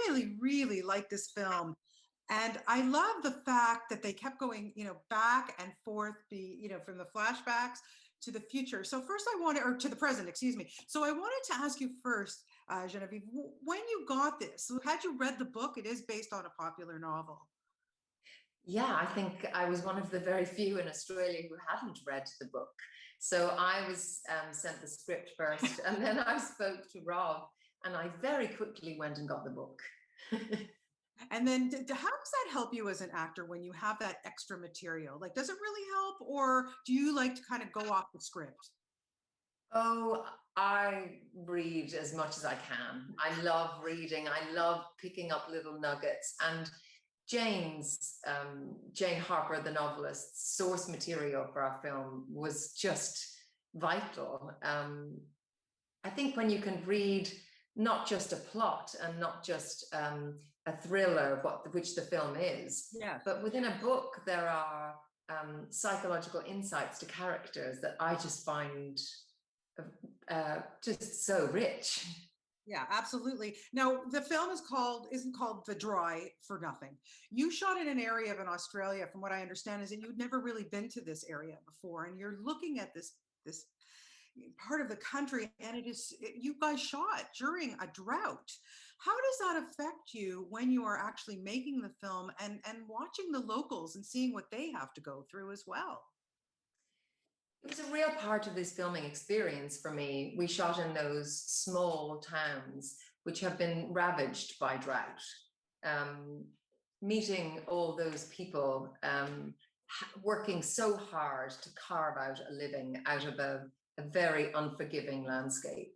really, really like this film. And I love the fact that they kept going, back and forth, from the flashbacks to the future. So first or to the present, excuse me. So I wanted to ask you first, Genevieve, when you got this, so had you read the book? It is based on a popular novel. Yeah, I think I was one of the very few in Australia who hadn't read the book. So I was sent the script first, and then I spoke to Rob, and I very quickly went and got the book. And then how does that help you as an actor when you have that extra material? Like, does it really help, or do you like to kind of go off the script? Oh, I read as much as I can. I love reading. I love picking up little nuggets. And Jane Harper, the novelist, source material for our film was just vital. I think when you can read not just a plot and not just a thriller, which the film is, yeah, but within a book there are psychological insights to characters that I just find just so rich. Yeah, absolutely. Now, the film isn't called The Dry for nothing. You shot in an area in Australia, from what I understand, is that you'd never really been to this area before, and you're looking at this part of the country, and you guys shot during a drought. How does that affect you when you are actually making the film and watching the locals and seeing what they have to go through as well? It was a real part of this filming experience for me. We shot in those small towns which have been ravaged by drought. Meeting all those people, working so hard to carve out a living out of a very unforgiving landscape.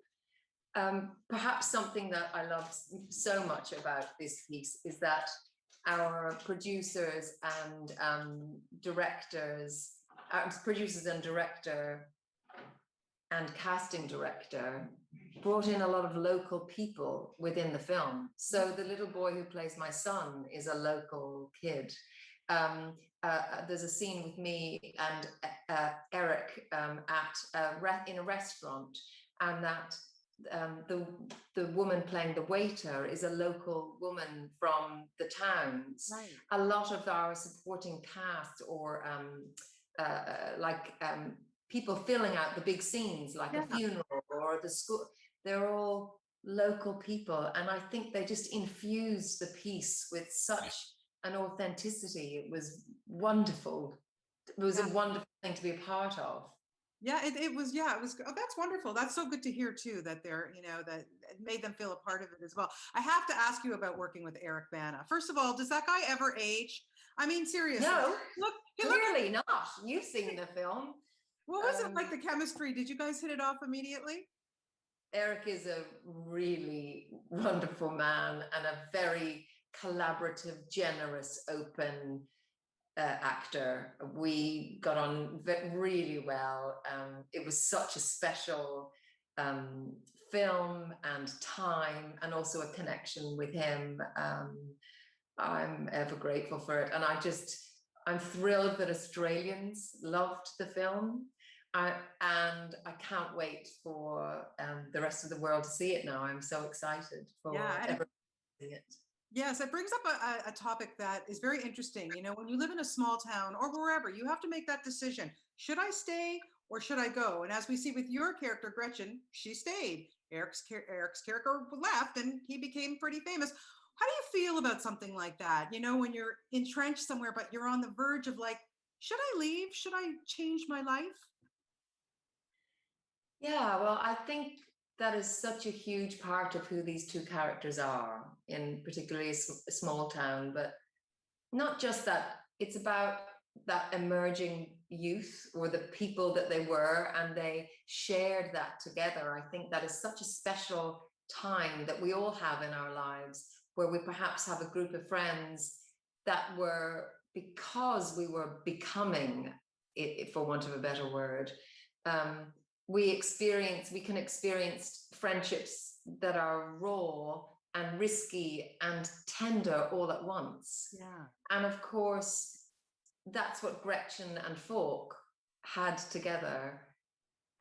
Perhaps something that I love so much about this piece is that our producers and producers and director and casting director brought in a lot of local people within the film. So the little boy who plays my son is a local kid. There's a scene with me and Eric in a restaurant, and that the woman playing the waiter is a local woman from the towns. Right. A lot of our supporting cast or people filling out the big scenes, like a funeral or the school, they're all local people, and I think they just infused the piece with such an authenticity. It was wonderful. It was a wonderful thing to be a part of. Yeah, it was. Yeah, it was. Oh, that's wonderful. That's so good to hear too, that they're, that it made them feel a part of it as well. I have to ask you about working with Eric Bana. First of all, does that guy ever age? I mean, seriously. No, clearly not. You've seen the film. What was it like, the chemistry? Did you guys hit it off immediately? Eric is a really wonderful man and a very collaborative, generous, open actor. We got on really well. It was such a special film and time, and also a connection with him. I'm ever grateful for it, and I'm thrilled that Australians loved the film. And I can't wait for the rest of the world to see it now. I'm so excited for everyone seeing it. Yes, it brings up a topic that is very interesting. When you live in a small town or wherever, you have to make that decision. Should I stay or should I go? And as we see with your character, Gretchen, she stayed. Eric's character left and he became pretty famous. How do you feel about something like that? When you're entrenched somewhere, but you're on the verge of like, should I leave? Should I change my life? Yeah, well, I think that is such a huge part of who these two characters are, in particularly a small town, but not just that. It's about that emerging youth, or the people that they were, and they shared that together. I think that is such a special time that we all have in our lives, where we perhaps have a group of friends that were, because we were becoming it, for want of a better word, we can experience friendships that are raw and risky and tender all at once. Yeah. And of course, that's what Gretchen and Falk had together.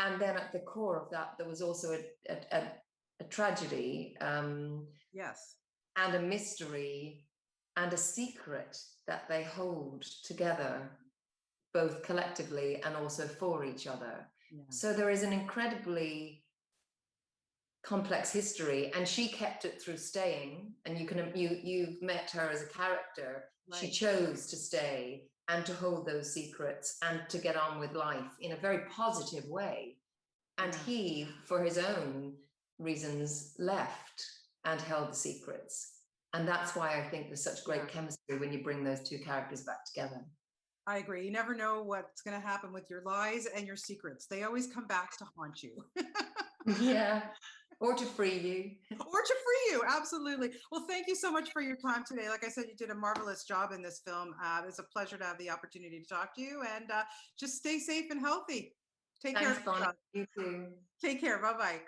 And then at the core of that, there was also a tragedy. Yes. and a mystery and a secret that they hold together, both collectively and also for each other. Yeah. So there is an incredibly complex history, and she kept it through staying. And you've met her as a character. Right. She chose to stay and to hold those secrets and to get on with life in a very positive way. And Yeah. he, for his own reasons, left and held the secrets. And that's why I think there's such great chemistry when you bring those two characters back together. I agree. You never know what's going to happen with your lies and your secrets. They always come back to haunt you. Yeah. Or to free you. Or to free you. Absolutely. Well, thank you so much for your time today. Like I said, you did a marvelous job in this film. It's a pleasure to have the opportunity to talk to you, and just stay safe and healthy. Take care of Thanks, Bonnie. yourself. You too. Take care. Bye-bye.